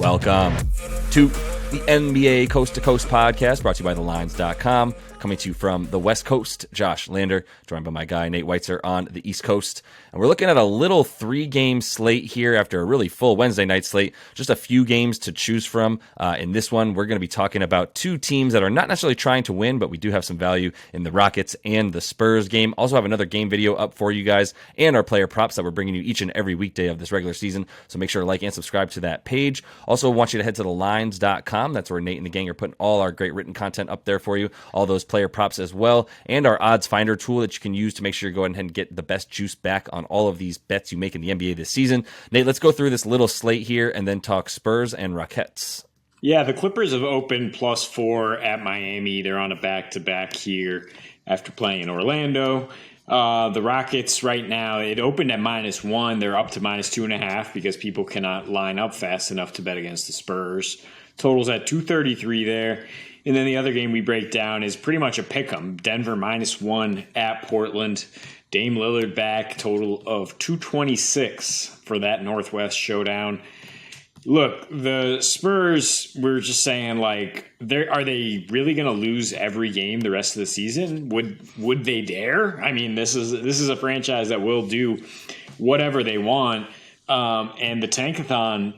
Welcome to the NBA Coast to Coast podcast, brought to you by thelines.com. Coming to you from the West Coast, Josh Lander, joined by my guy Nate Weitzer on the East Coast. And we're looking at a little 3-game slate here after a really full Wednesday night slate. Just a few games to choose from. In this one, we're going to be talking about two teams that are not necessarily trying to win, but we do have some value in the Rockets and the Spurs game. Also have another game video up for you guys and our player props that we're bringing you each and every weekday of this regular season. So make sure to like and subscribe to that page. Also want you to head to thelines.com. That's where Nate and the gang are putting all our great written content up there for you. All those player props as well, and our odds finder tool that you can use to make sure you go ahead and get the best juice back on all of these bets you make in the NBA this season. Nate, let's go through this little slate here and then talk Spurs and Rockets. Yeah, the Clippers have opened +4 at Miami. They're on a back-to-back here after playing in Orlando. The Rockets right now, it opened at -1. They're up to -2.5 because people cannot line up fast enough to bet against the Spurs. Total's at 233 there. And then the other game we break down is pretty much a pick'em. Denver -1 at Portland. Dame Lillard back, total of 226 for that Northwest showdown. Look, the Spurs, we're just saying, like, are they really going to lose every game the rest of the season? Would they dare? I mean, this is a franchise that will do whatever they want. And the Tankathon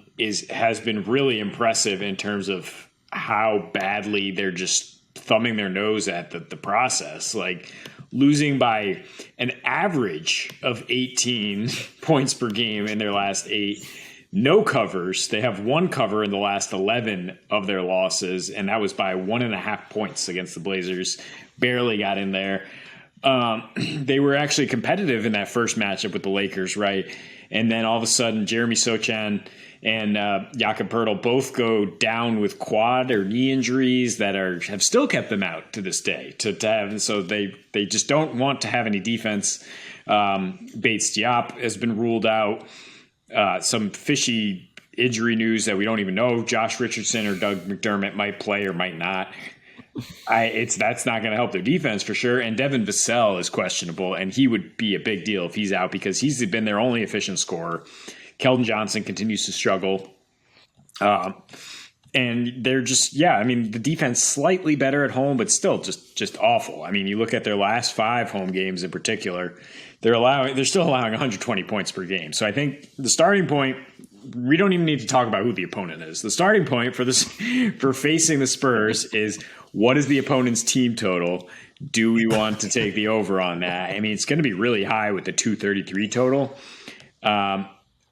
has been really impressive in terms of how badly they're just thumbing their nose at the process. Like, losing by an average of 18 points per game in their last 8. No covers. They have one cover in the last 11 of their losses, and that was by 1.5 points against the Blazers. Barely got in there. They were actually competitive in that first matchup with the Lakers, right? And then all of a sudden, Jeremy Sochan and Jakob Poeltl both go down with quad or knee injuries that have still kept them out to this day. So they just don't want to have any defense. Bates Diop has been ruled out. Some fishy injury news that we don't even know. Josh Richardson or Doug McDermott might play or might not. That's not going to help their defense for sure. And Devin Vassell is questionable, and he would be a big deal if he's out because he's been their only efficient scorer. Keldon Johnson continues to struggle. And they're just, the defense slightly better at home, but still just awful. I mean, you look at their last 5 home games in particular, they're still allowing 120 points per game. So I think the starting point, we don't even need to talk about who the opponent is. The starting point for facing the Spurs is, what is the opponent's team total? Do we want to take the over on that? I mean, it's going to be really high with the 233 total.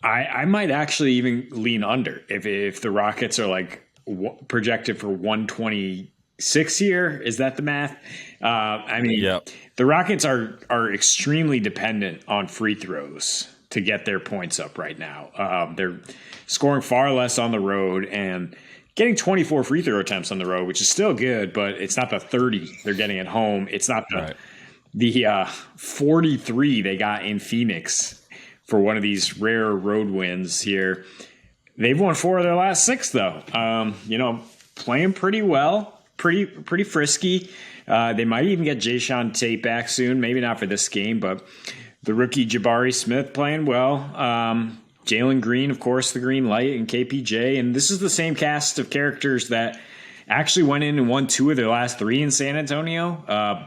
I might actually even lean under if the Rockets are like projected for 126 here. Is that the math? Yep. The Rockets are extremely dependent on free throws to get their points up right now. They're scoring far less on the road and getting 24 free throw attempts on the road, which is still good, but it's not the 30 they're getting at home. It's not the 43 they got in Phoenix for one of these rare road wins here. They've won 4 of their last 6, though. Playing pretty well, pretty frisky. They might even get Jayshawn Tate back soon. Maybe not for this game, but the rookie Jabari Smith playing well. Jalen Green, of course, the green light, and KPJ. And this is the same cast of characters that actually went in and won 2 of their last 3 in San Antonio,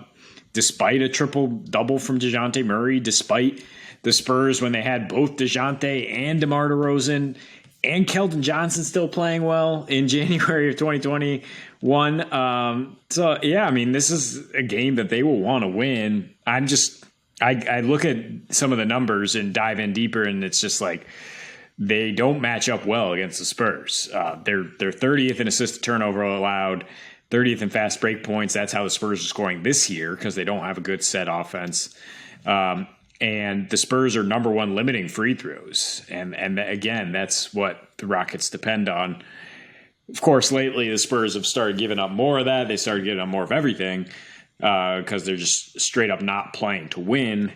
despite a triple-double from DeJounte Murray, despite the Spurs when they had both DeJounte and DeMar DeRozan and Keldon Johnson still playing well in January of 2021. This is a game that they will want to win. I look at some of the numbers and dive in deeper, and it's just like they don't match up well against the Spurs. They're 30th in assist to turnover allowed, 30th in fast break points. That's how the Spurs are scoring this year because they don't have a good set offense. And the Spurs are number 1 limiting free throws. And again, that's what the Rockets depend on. Of course, lately the Spurs have started giving up more of that. They started giving up more of everything because they're just straight up not playing to win.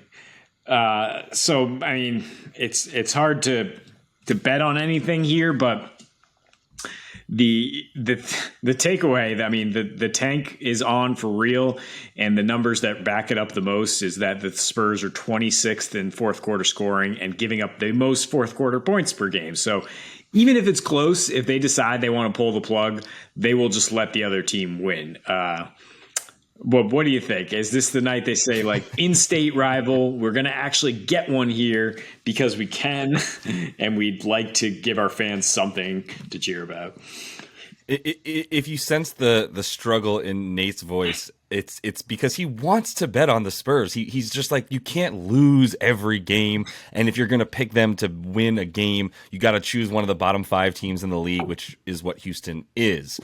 It's hard to bet on anything here, but the takeaway, the tank is on for real, and the numbers that back it up the most is that the Spurs are 26th in fourth quarter scoring and giving up the most fourth quarter points per game. So even if it's close, if they decide they want to pull the plug, they will just let the other team win. What do you think? Is this the night they say, like, in-state rival, we're going to actually get one here because we can, and we'd like to give our fans something to cheer about? If you sense the struggle in Nate's voice, it's because he wants to bet on the Spurs. He's just like, you can't lose every game, and if you're going to pick them to win a game, you got to choose one of the bottom 5 teams in the league, which is what Houston is.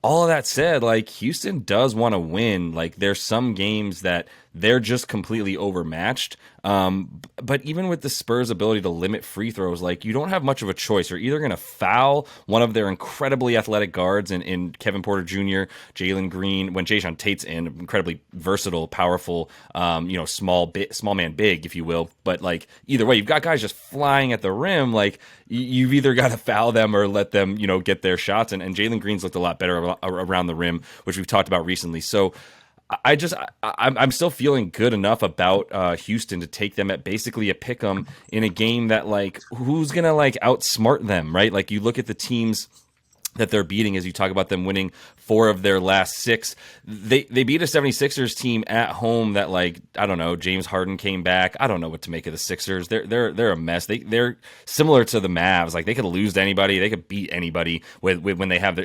All of that said, like, Houston does want to win. Like, there's some games that they're just completely overmatched. But even with the Spurs' ability to limit free throws, like, you don't have much of a choice. You're either going to foul one of their incredibly athletic guards in Kevin Porter Jr., Jalen Green, when Jason Tate's incredibly versatile, powerful, small man big, if you will. But, like, either way, you've got guys just flying at the rim. Like, you've either got to foul them or let them, get their shots. And Jalen Green's looked a lot better around the rim, which we've talked about recently. So I'm still feeling good enough about Houston to take them at basically a pick 'em in a game that, like, who's gonna like outsmart them, right? Like, you look at the teams that they're beating as you talk about them winning 4 of their last 6. They beat a 76ers team at home that, like, I don't know, James Harden came back. I don't know what to make of the Sixers. They're a mess. They're similar to the Mavs. Like, they could lose to anybody. They could beat anybody when they have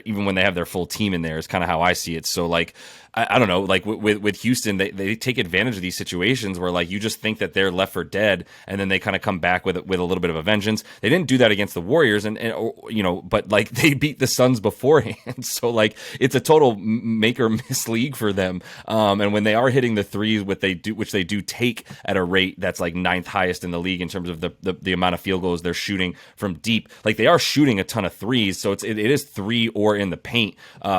their full team in there is kind of how I see it. So, like, I don't know, like with Houston, they take advantage of these situations where, like, you just think that they're left for dead, and then they kind of come back with a little bit of a vengeance. They didn't do that against the Warriors, but, like, they beat the Suns beforehand. So, like, it's a total make or miss league for them. And when they are hitting the threes, which they do take at a rate that's like 9th highest in the league in terms of the amount of field goals they're shooting from deep. Like, they are shooting a ton of threes, so it is 3 or in the paint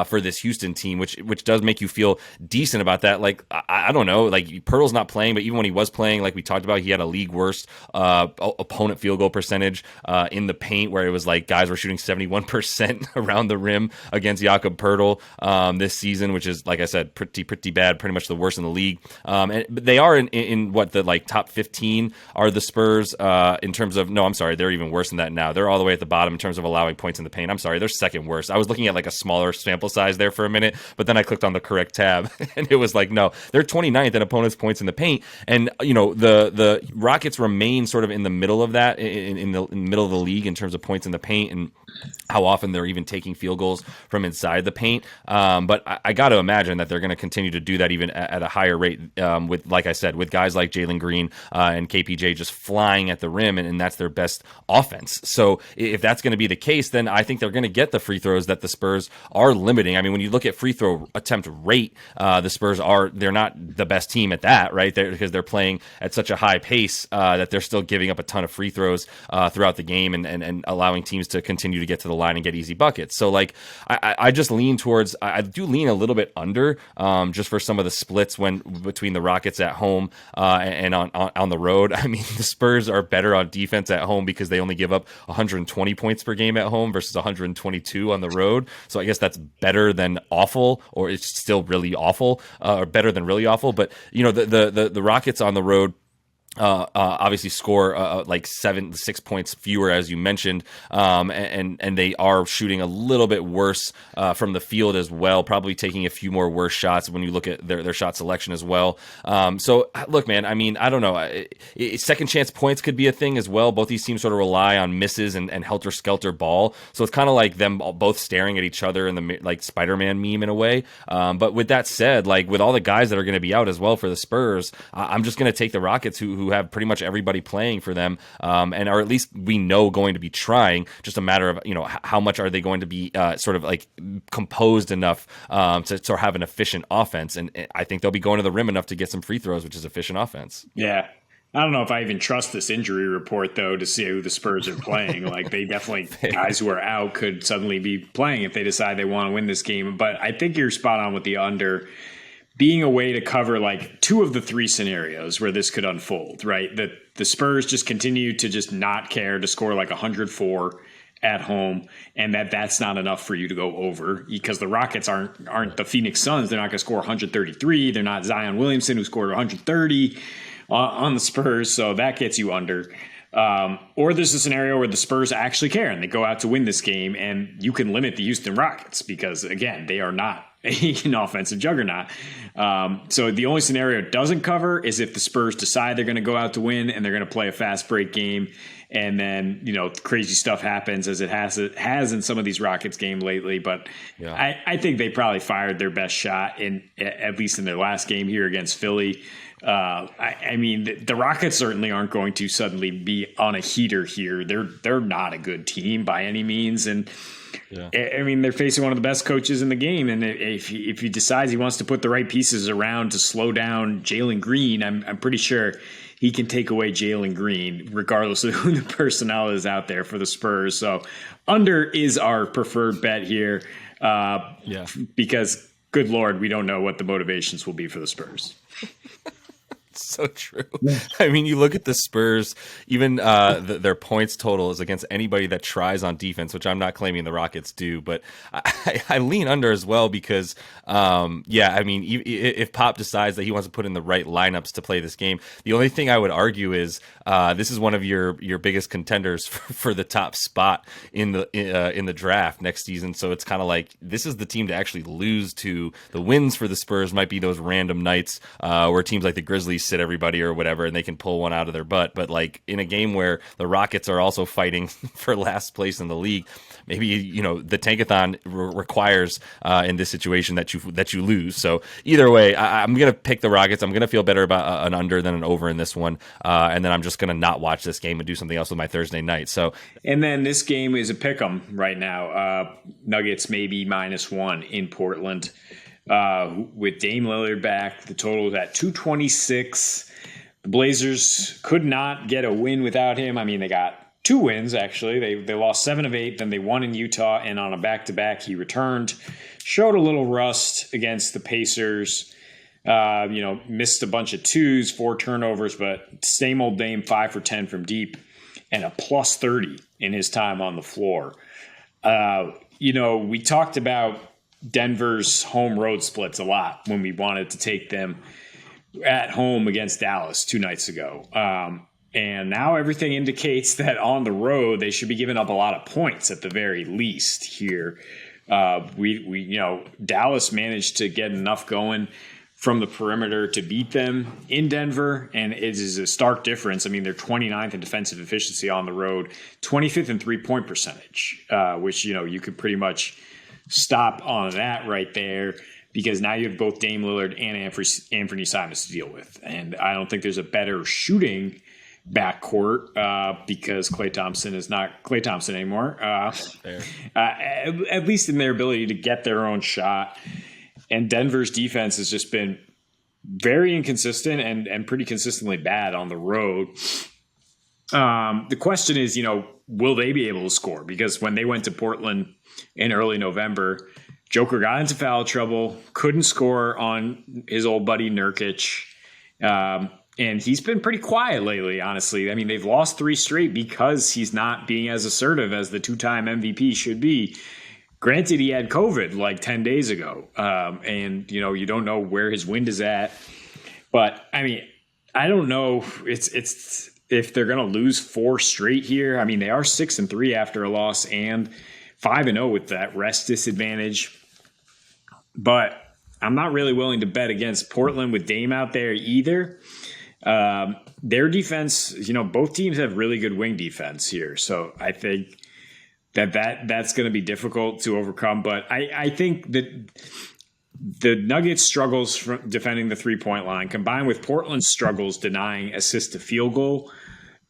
for this Houston team, which does make you feel decent about that. Like, I don't know, like, Pirtle's not playing, but even when he was playing, like we talked about, he had a league worst opponent field goal percentage in the paint, where it was like guys were shooting 71% around the rim against Jakob Pirtle this season, which is, like I said, pretty bad, pretty much the worst in the league. But they are in what, the like top 15 are the Spurs in terms of, no, I'm sorry, they're even worse than that now. They're all the way at the bottom in terms of allowing points in the paint. I'm sorry, they're second worst. I was looking at like a smaller sample size there for a minute, but then I clicked on the correct tab and it was like, no, they're 29th in opponents' points in the paint. And the Rockets remain sort of in the middle of that, in the middle of the league in terms of points in the paint and how often they're even taking field goals from inside the paint. But I got to imagine that they're going to continue to do that even at a higher rate with, like I said, with guys like Jalen Green and KPJ just flying at the rim, and that's their best offense. So if that's going to be the case, then I think they're going to get the free throws that the Spurs are limiting. I mean, when you look at free throw attempt rate, the Spurs they're not the best team at that, right? Because they're playing at such a high pace that they're still giving up a ton of free throws throughout the game and allowing teams to continue to get to the line and get easy buckets. So, like, I just lean towards, I do lean a little bit under just for some of the splits between the Rockets at home and on the road. I mean, the Spurs are better on defense at home because they only give up 120 points per game at home versus 122 on the road. So I guess that's better than awful, or it's still really awful, or better than really awful. But, the Rockets on the road obviously score like 6 points fewer, as you mentioned, and they are shooting a little bit worse from the field as well, probably taking a few more worse shots when you look at their shot selection as well. So look, man, I mean, I don't know, second chance points could be a thing as well. Both these teams sort of rely on misses and helter-skelter ball, so it's kind of like them both staring at each other in the like Spider-Man meme in a way. But with that said, like, with all the guys that are going to be out as well for the Spurs, I'm just going to take the Rockets, who have pretty much everybody playing for them, and are, at least we know, going to be trying. Just a matter of, how much are they going to be sort of like composed enough to sort of have an efficient offense. And I think they'll be going to the rim enough to get some free throws, which is efficient offense. Yeah. I don't know if I even trust this injury report, though, to see who the Spurs are playing. Like, they definitely, guys who are out could suddenly be playing if they decide they want to win this game. But I think you're spot on with the under being a way to cover like 2 of the 3 scenarios where this could unfold, right? That the Spurs just continue to just not care to score like 104 at home, and that's not enough for you to go over, because the Rockets aren't the Phoenix Suns. They're not going to score 133. They're not Zion Williamson, who scored 130 on the Spurs, so that gets you under. Or there's a scenario where the Spurs actually care and they go out to win this game, and you can limit the Houston Rockets because, again, they are not an offensive juggernaut. So the only scenario it doesn't cover is if the Spurs decide they're going to go out to win and they're going to play a fast break game, and then crazy stuff happens as it has in some of these Rockets game lately. But yeah. I think they probably fired their best shot at least in their last game here against Philly. I mean, the Rockets certainly aren't going to suddenly be on a heater here. They're not a good team by any means, and I mean, they're facing one of the best coaches in the game. And if he decides he wants to put the right pieces around to slow down Jalen Green, I'm pretty sure he can take away Jalen Green, regardless of who the personnel is out there for the Spurs. So under is our preferred bet here. Because good Lord, we don't know what the motivations will be for the Spurs. So true. I mean, you look at the Spurs, even their points total is against anybody that tries on defense, which I'm not claiming the Rockets do, but I lean under as well because, I mean, if Pop decides that he wants to put in the right lineups to play this game, the only thing I would argue is this is one of your biggest contenders for the top spot in the draft next season. So it's kind of like this is the team to actually lose to. The wins for the Spurs might be those random nights where teams like the Grizzlies sit everybody or whatever and they can pull one out of their butt, but like in a game where the Rockets are also fighting for last place in the league, maybe the tankathon requires in this situation that you lose. So either way, I'm gonna pick the Rockets. I'm gonna feel better about an under than an over in this one, and then I'm just gonna not watch this game and do something else with my Thursday night. So and then this game is a pick'em right now. Nuggets maybe -1 in Portland. With Dame Lillard back, the total is at 226. The Blazers could not get a win without him. I mean, they got 2 wins, actually. They lost 7 of 8, then they won in Utah, and on a back-to-back, he returned. Showed a little rust against the Pacers. Missed a bunch of twos, 4 turnovers, but same old Dame, 5 for 10 from deep, and a +30 in his time on the floor. We talked about Denver's home road splits a lot when we wanted to take them at home against Dallas 2 nights ago. And now everything indicates that on the road, they should be giving up a lot of points at the very least here. Dallas managed to get enough going from the perimeter to beat them in Denver, and it is a stark difference. I mean, they're 29th in defensive efficiency on the road, 25th in three-point percentage, which, you could pretty much stop on that right there because now you have both Dame Lillard and Anthony Simons to deal with. And I don't think there's a better shooting backcourt because Klay Thompson is not Klay Thompson anymore, at least in their ability to get their own shot. And Denver's defense has just been very inconsistent and pretty consistently bad on the road. The question is, will they be able to score? Because when they went to Portland in early November, Joker got into foul trouble, couldn't score on his old buddy Nurkic. And he's been pretty quiet lately, honestly. I mean, they've lost 3 straight because he's not being as assertive as the 2-time MVP should be. Granted, he had COVID like 10 days ago. And, you don't know where his wind is at. But, I mean, I don't know. It's if they're going to lose 4 straight here. I mean, they are 6-3 after a loss and 5-0 with that rest disadvantage. But I'm not really willing to bet against Portland with Dame out there either. Their defense, both teams have really good wing defense here. So I think that's going to be difficult to overcome. But I think that the Nuggets' struggles from defending the 3-point line combined with Portland's struggles denying assist to field goal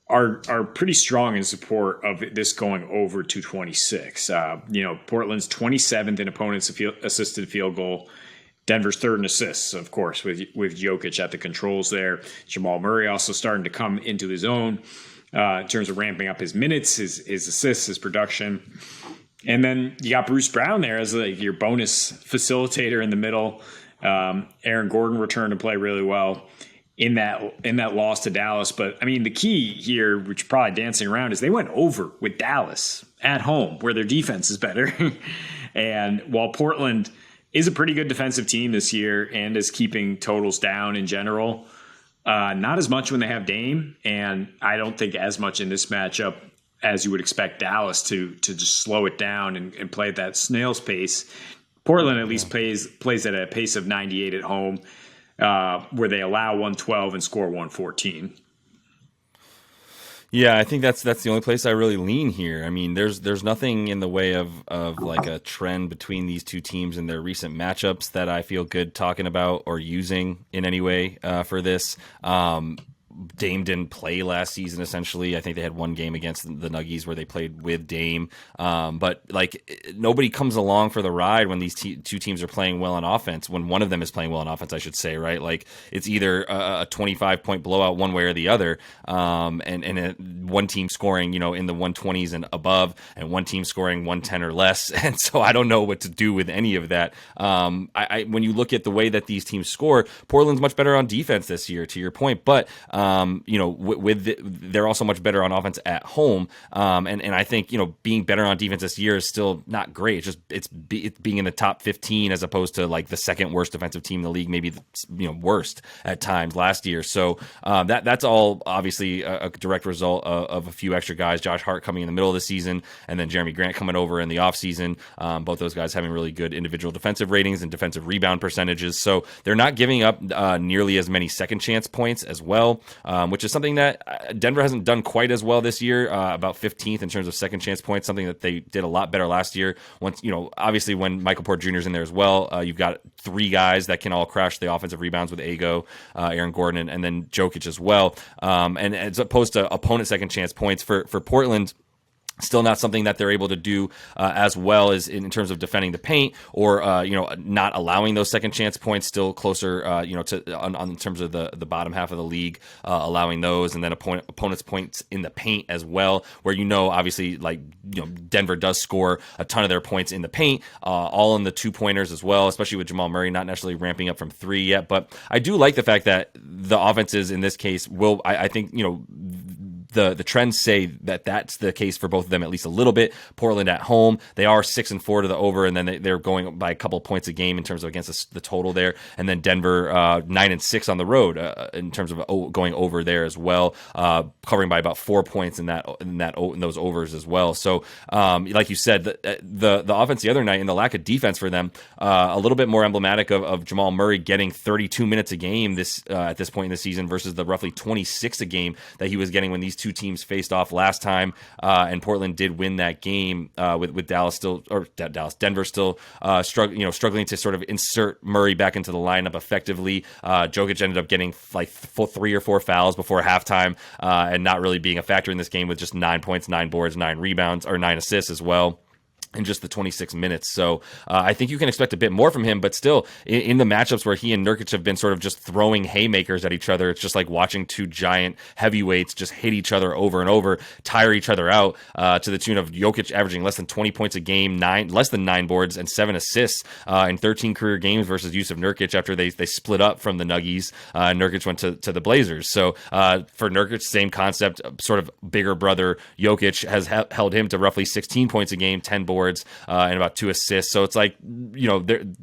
are pretty strong in support of this going over 226. Portland's 27th in opponents' assisted field goal. Denver's 3rd in assists, of course, with Jokic at the controls there. Jamal Murray also starting to come into his own in terms of ramping up his minutes, his assists, his production. And then you got Bruce Brown there as your bonus facilitator in the middle. Aaron Gordon returned to play really well in that loss to Dallas. But, I mean, the key here, which probably dancing around, is they went over with Dallas at home where their defense is better. And while Portland is a pretty good defensive team this year and is keeping totals down in general, Not as much when they have Dame, and I don't think as much in this matchup as you would expect Dallas to just slow it down and play at that snail's pace. Portland at least plays at a pace of 98 at home, where they allow 112 and score 114. Yeah, I think that's the only place I really lean here. I mean, there's nothing in the way of like a trend between these two teams and their recent matchups that I feel good talking about or using in any way for this. Dame didn't play last season, essentially. I think they had one game against the Nuggies where they played with Dame. But like nobody comes along for the ride when these two teams are playing well on offense, when one of them is playing well on offense, I should say, right? Like it's either a 25-point blowout one way or the other. And one team scoring, in the 120s and above, and one team scoring 110 or less. And so I don't know what to do with any of that. When you look at the way that these teams score, Portland's much better on defense this year, to your point, but they're also much better on offense at home. And I think, being better on defense this year is still not great. It's just, it's being in the top 15 as opposed to like the second worst defensive team in the league, maybe, worst at times last year. So that's all obviously a direct result of a few extra guys, Josh Hart coming in the middle of the season and then Jeremy Grant coming over in the offseason. Both those guys having really good individual defensive ratings and defensive rebound percentages. So they're not giving up nearly as many second chance points as well. Which is something that Denver hasn't done quite as well this year, about 15th in terms of second chance points, something that they did a lot better last year. Once, obviously when Michael Porter Jr. is in there as well, you've got three guys that can all crash the offensive rebounds with Ago, Aaron Gordon, and then Jokic as well. And as opposed to opponent second chance points for Portland, still not something that they're able to do as well as in terms of defending the paint or not allowing those second chance points. Still closer to on in terms of the bottom half of the league, allowing those, and then opponents points in the paint as well, where obviously Denver does score a ton of their points in the paint, all in the 2-pointers as well, especially with Jamal Murray not necessarily ramping up from 3 yet. But I do like the fact that the offenses in this case will, I think the trends say that that's the case for both of them at least a little bit. Portland at home, they are 6-4 to the over, and then they're going by a couple points a game in terms of against the total there. And then Denver 9-6 on the road in terms of going over there as well, covering by about 4 points in those overs as well. So like you said, the offense the other night and the lack of defense for them, a little bit more emblematic of Jamal Murray getting 32 minutes a game at this point in the season versus the roughly 26 a game that he was getting when these two teams faced off last time, and Portland did win that game with Denver still struggling to sort of insert Murray back into the lineup effectively. Jokic ended up getting like 3 or 4 fouls before halftime, and not really being a factor in this game with just 9 points, 9 boards, 9 rebounds, or 9 assists as well in just the 26 minutes. So I think you can expect a bit more from him, but still in the matchups where he and Nurkic have been sort of just throwing haymakers at each other, it's just like watching two giant heavyweights just hit each other over and over, tire each other out, to the tune of Jokic averaging less than 20 points a game, less than 9 boards and 7 assists in 13 career games versus Jusuf Nurkic after they split up from the Nuggies. Nurkic went to the Blazers. So for Nurkic, same concept, sort of bigger brother Jokic has held him to roughly 16 points a game, 10 boards, and about 2 assists. So it's like,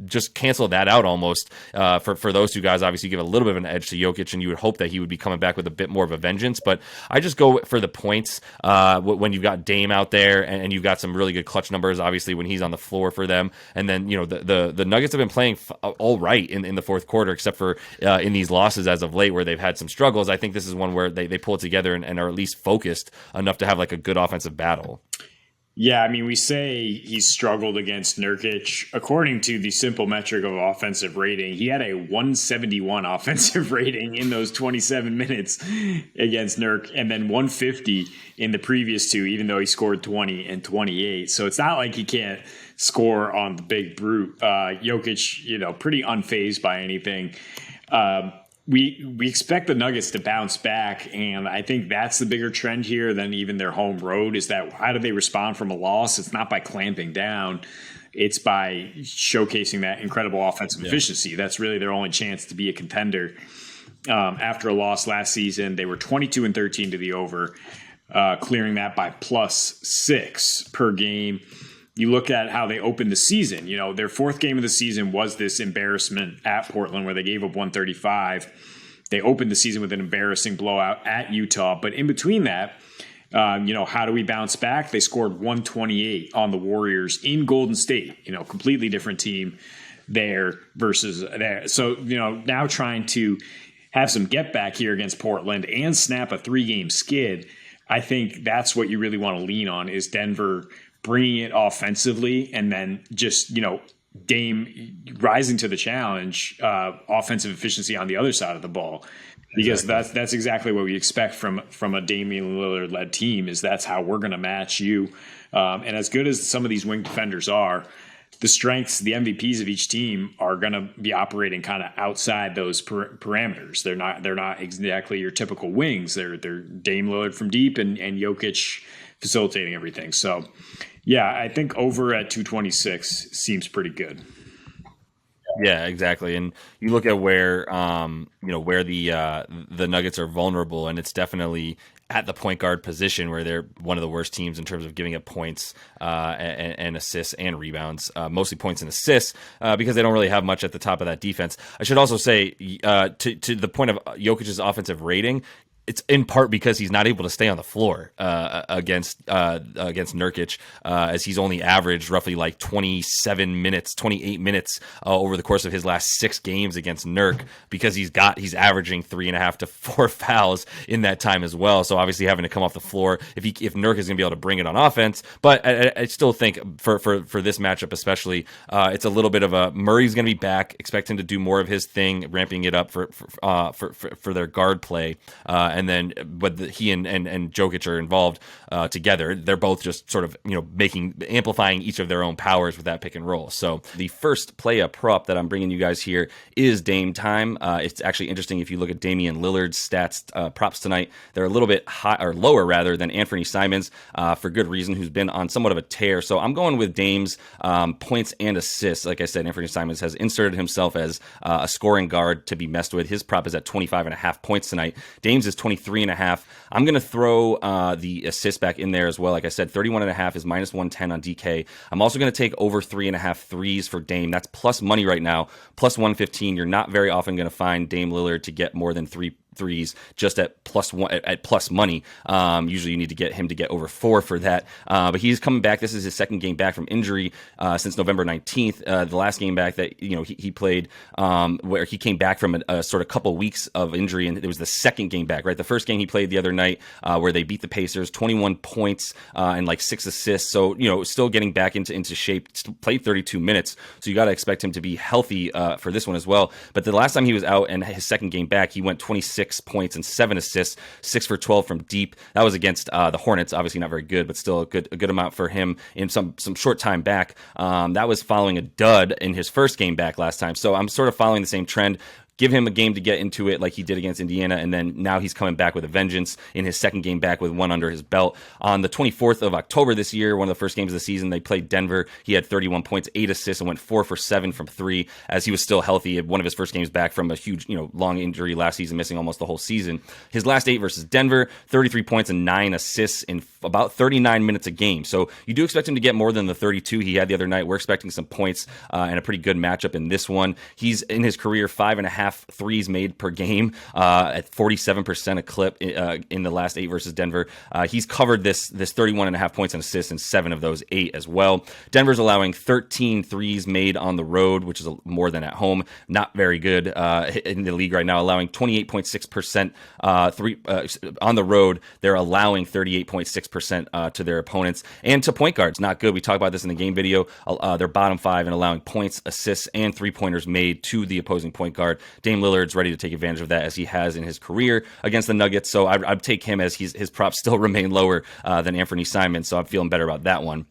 just cancel that out almost for those two guys. Obviously, give a little bit of an edge to Jokic, and you would hope that he would be coming back with a bit more of a vengeance. But I just go for the points when you've got Dame out there and you've got some really good clutch numbers, obviously, when he's on the floor for them. And then, the Nuggets have been playing all right in the fourth quarter, except for in these losses as of late where they've had some struggles. I think this is one where they pull it together and are at least focused enough to have like a good offensive battle. Yeah, I mean, we say he's struggled against Nurkic. According to the simple metric of offensive rating, he had a 171 offensive rating in those 27 minutes against Nurk, and then 150 in the previous two, even though he scored 20 and 28. So it's not like he can't score on the big brute. Jokic, pretty unfazed by anything. We expect the Nuggets to bounce back, and I think that's the bigger trend here than even their home road, is that how do they respond from a loss? It's not by clamping down. It's by showcasing that incredible offensive efficiency. That's really their only chance to be a contender. After a loss last season, they were 22-13 to the over, clearing that by +6 per game. You look at how they opened the season. Their fourth game of the season was this embarrassment at Portland where they gave up 135. They opened the season with an embarrassing blowout at Utah. But in between that, how do we bounce back? They scored 128 on the Warriors in Golden State, completely different team there versus there. So, now trying to have some get back here against Portland and snap a 3-game skid, I think that's what you really want to lean on is Denver bringing it offensively and then just, Dame rising to the challenge, offensive efficiency on the other side of the ball. Because that's exactly what we expect from a Damian Lillard-led team is that's how we're going to match you. And as good as some of these wing defenders are, the strengths, the MVPs of each team are going to be operating kind of outside those parameters. They're not exactly your typical wings. They're Dame Lillard from deep and Jokic facilitating everything. So, yeah, I think over at 226 seems pretty good. Yeah, exactly. And you look at where where the Nuggets are vulnerable, and it's definitely at the point guard position where they're one of the worst teams in terms of giving up points and assists and rebounds, mostly points and assists because they don't really have much at the top of that defense. I should also say to the point of Jokic's offensive rating, it's in part because he's not able to stay on the floor against Nurkic, as he's only averaged roughly like 28 minutes over the course of his last 6 games against Nurk, because he's averaging 3.5 to 4 fouls in that time as well. So obviously having to come off the floor if Nurk is going to be able to bring it on offense. But I still think for this matchup especially, it's a little bit of a Murray's going to be back. Expect him to do more of his thing, ramping it up for their guard play. And then, but he and Jokic are involved together. They're both just sort of amplifying each of their own powers with that pick and roll. So the first play-up prop that I'm bringing you guys here is Dame time. It's actually interesting if you look at Damian Lillard's stats props tonight. They're a little bit lower rather than Anthony Simons for good reason, who's been on somewhat of a tear. So I'm going with Dame's points and assists. Like I said, Anthony Simons has inserted himself as a scoring guard to be messed with. His prop is at 25.5 points tonight. Dame's is 23.5. I'm going to throw the assist back in there as well. Like I said, 31.5 is minus 110 on DK. I'm also going to take over 3.5 threes for Dame. That's plus money right now, plus 115. You're not very often going to find Dame Lillard to get more than 3 threes just at plus money. Usually you need to get him to get over 4 for that. But he's coming back. This is his second game back from injury since November 19th. The last game back that he played, where he came back from a sort of couple weeks of injury, and it was the second game back, right? The first game he played the other night, where they beat the Pacers, 21 points and like 6 assists. So still getting back into shape. Played 32 minutes, so you got to expect him to be healthy for this one as well. But the last time he was out and his second game back, he went 26 points and 7 assists, 6 for 12 from deep. That was against the Hornets. Obviously not very good, but still a good amount for him in some short time back. That was following a dud in his first game back last time. So I'm sort of following the same trend. Give him a game to get into it like he did against Indiana, and then now he's coming back with a vengeance in his second game back with one under his belt. On the 24th of October this year, one of the first games of the season, they played Denver. He had 31 points, 8 assists, and went 4 for 7 from 3 as he was still healthy. One of his first games back from a huge, long injury last season, missing almost the whole season. His last 8 versus Denver, 33 points and 9 assists in about 39 minutes a game. So you do expect him to get more than the 32 he had the other night. We're expecting some points and a pretty good matchup in this one. He's in his career 5.5 threes made per game at 47% a clip in the last 8 versus Denver. He's covered this 31.5 points and assists in 7 of those 8 as well. Denver's allowing 13 threes made on the road, which is more than at home. Not very good in the league right now, allowing 28.6% on the road. They're allowing 38.6% to their opponents and to point guards. Not good. We talked about this in the game video. They're bottom 5 in allowing points, assists, and 3-pointers made to the opposing point guard. Dame Lillard's ready to take advantage of that, as he has in his career against the Nuggets. So I'd take him, as his props still remain lower than Anthony Simons. So I'm feeling better about that one.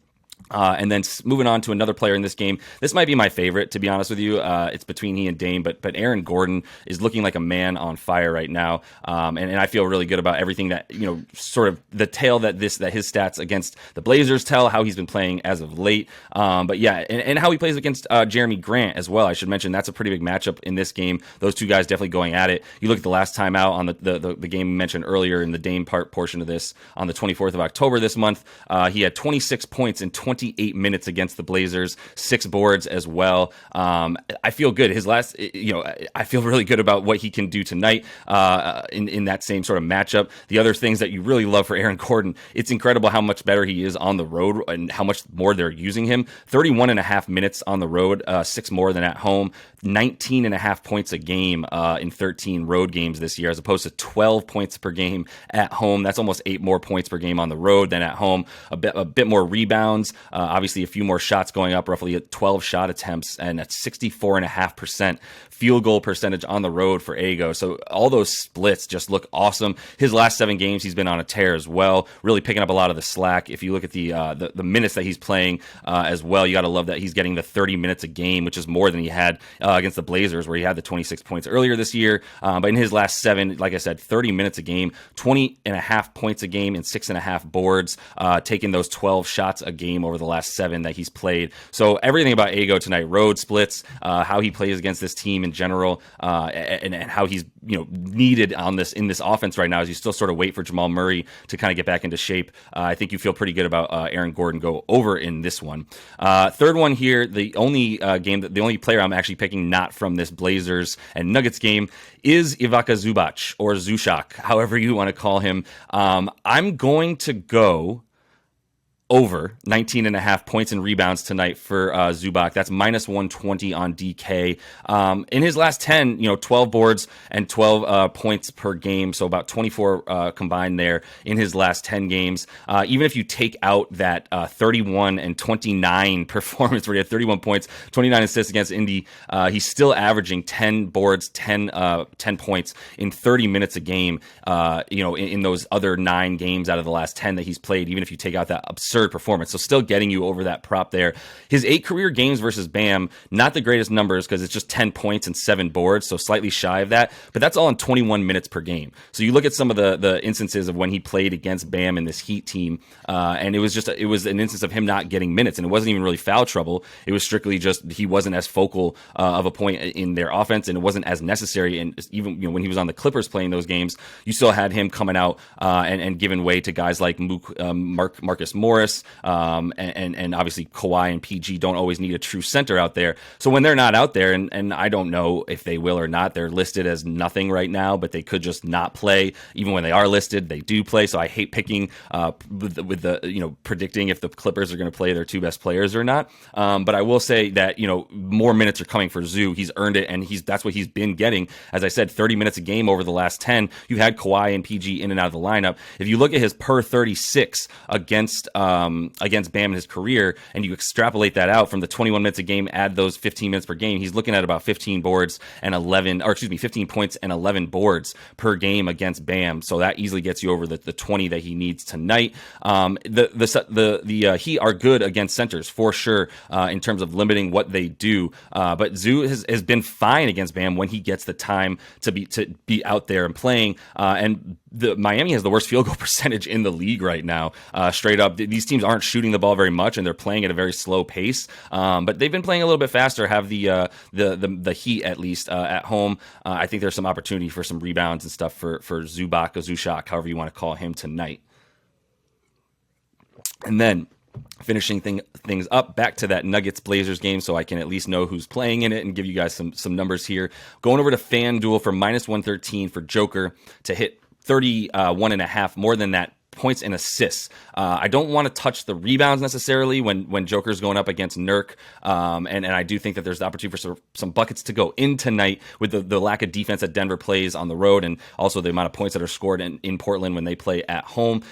And then moving on to another player in this game. This might be my favorite, to be honest with you. It's between he and Dame, but Aaron Gordon is looking like a man on fire right now. And I feel really good about everything that, sort of the tale that his stats against the Blazers tell, how he's been playing as of late. But yeah, and how he plays against Jeremy Grant as well. I should mention that's a pretty big matchup in this game. Those two guys definitely going at it. You look at the last time out on the game mentioned earlier in the Dame portion of this on the 24th of October this month. He had 26 points and 20 28 minutes against the Blazers, 6 boards as well. I feel good. I feel really good about what he can do tonight in that same sort of matchup. The other things that you really love for Aaron Gordon, it's incredible how much better he is on the road and how much more they're using him. 31.5 minutes on the road, 6 more than at home. 19.5 points a game in 13 road games this year, as opposed to 12 points per game at home. That's almost 8 more points per game on the road than at home. A bit more rebounds, obviously a few more shots going up, roughly at 12 shot attempts, and at 64.5% field goal percentage on the road for Ago. So all those splits just look awesome. His last 7 games, he's been on a tear as well, really picking up a lot of the slack. If you look at the minutes that he's playing as well, you got to love that he's getting the 30 minutes a game, which is more than he had against the Blazers, where he had the 26 points earlier this year. But in his last 7, like I said, 30 minutes a game, 20.5 points a game, and 6.5 boards, taking those 12 shots a game over the last 7 that he's played. So everything about Ago tonight, road splits, how he plays against this team in general, and how he's needed in this offense right now, as you still sort of wait for Jamal Murray to kind of get back into shape. I think you feel pretty good about Aaron Gordon go over in this one. Third one here, the only player I'm actually picking not from this Blazers and Nuggets game is Ivica Zubac, or Zushak, however you want to call him. I'm going to go over 19.5 points and rebounds tonight for Zubac. That's minus 120 on DK. In his last 10, 12 boards and 12 points per game, so about 24 combined there in his last 10 games. Even if you take out that 31 and 29 performance where he had 31 points, 29 assists against Indy, he's still averaging 10 boards, 10 points in 30 minutes a game, in those other 9 games out of the last 10 that he's played, even if you take out that absurd performance. So still getting you over that prop there. His 8 career games versus Bam, not the greatest numbers because it's just 10 points and 7 boards, so slightly shy of that, but that's all in 21 minutes per game. So you look at some of the instances of when he played against Bam in this Heat team, and it was an instance of him not getting minutes, and it wasn't even really foul trouble. It was strictly just he wasn't as focal of a point in their offense, and it wasn't as necessary. And even when he was on the Clippers playing those games, you still had him coming out and giving way to guys like Marcus Morris, and obviously Kawhi and PG don't always need a true center out there. So when they're not out there, and I don't know if they will or not, they're listed as nothing right now, but they could just not play. Even when they are listed, they do play. So I hate picking with the predicting if the Clippers are going to play their 2 best players or not. But I will say that more minutes are coming for Zoo. He's earned it, and that's what he's been getting. As I said, 30 minutes a game over the last 10. You had Kawhi and PG in and out of the lineup. If you look at his per 36 against Bam in his career, and you extrapolate that out from the 21 minutes a game, add those 15 minutes per game, he's looking at about 15 points and 11 boards per game against Bam. So that easily gets you over the 20 that he needs tonight. The Heat are good against centers for sure in terms of limiting what they do. But Zoo has been fine against Bam when he gets the time to be out there and playing. And Miami has the worst field goal percentage in the league right now. Straight up, these teams aren't shooting the ball very much, and they're playing at a very slow pace. But they've been playing a little bit faster. Have the Heat at least at home. I think there's some opportunity for some rebounds and stuff for Zubac or Zushak, however you want to call him tonight. And then finishing things up, back to that Nuggets-Blazers game so I can at least know who's playing in it and give you guys some numbers here. Going over to FanDuel for minus 113 for Joker to hit 31.5, more than that, points and assists. I don't want to touch the rebounds necessarily when Joker's going up against Nurk, and I do think that there's the opportunity for some buckets to go in tonight with the lack of defense that Denver plays on the road, and also the amount of points that are scored in Portland when they play at home.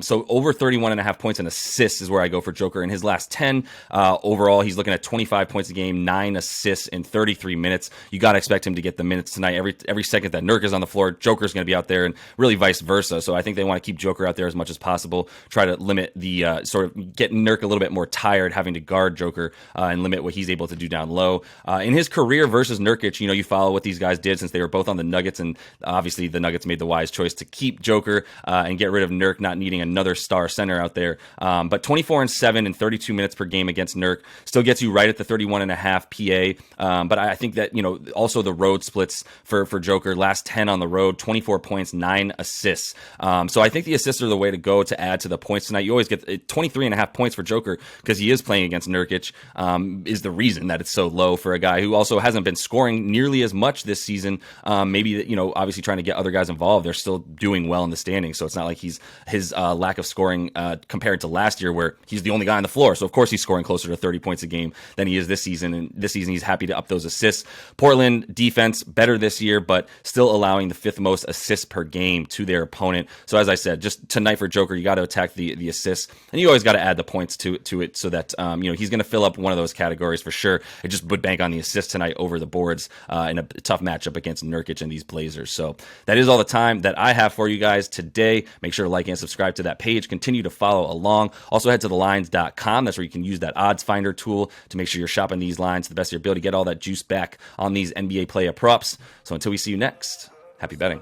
So over 31.5 points and assists is where I go for Joker. In his last 10 overall, he's looking at 25 points a game, 9 assists in 33 minutes. You got to expect him to get the minutes tonight. Every second that Nurk is on the floor, Joker's going to be out there, and really vice versa. So I think they want to keep Joker out there as much as possible, try to limit the sort of get Nurk a little bit more tired having to guard Joker and limit what he's able to do down low. In his career versus Nurkic, you follow what these guys did since they were both on the Nuggets, and obviously the Nuggets made the wise choice to keep Joker and get rid of Nurk, not needing another star center out there. But 24-7 and 32 minutes per game against Nurk still gets you right at the 31.5 PA. But I think that, also the road splits for Joker, last 10 on the road, 24 points, 9 assists. So I think the assists are the way to go to add to the points tonight. You always get 23.5 points for Joker because he is playing against Nurkic, is the reason that it's so low for a guy who also hasn't been scoring nearly as much this season. Maybe, obviously trying to get other guys involved. They're still doing well in the standings, so it's not like his lack of scoring compared to last year where he's the only guy on the floor. So of course he's scoring closer to 30 points a game than he is this season. And this season he's happy to up those assists. Portland defense better this year, but still allowing the 5th most assists per game to their opponent. So as I said, just tonight for Joker, you got to attack the assists, and you always got to add the points to it so that he's going to fill up one of those categories for sure. I just would bank on the assists tonight over the boards in a tough matchup against Nurkic and these Blazers. So that is all the time that I have for you guys today. Make sure to like and subscribe to that page. Continue to follow along. Also head to thelines.com. That's where you can use that odds finder tool to make sure you're shopping these lines to the best of your ability, get all that juice back on these NBA player props. So until we see you next, happy betting.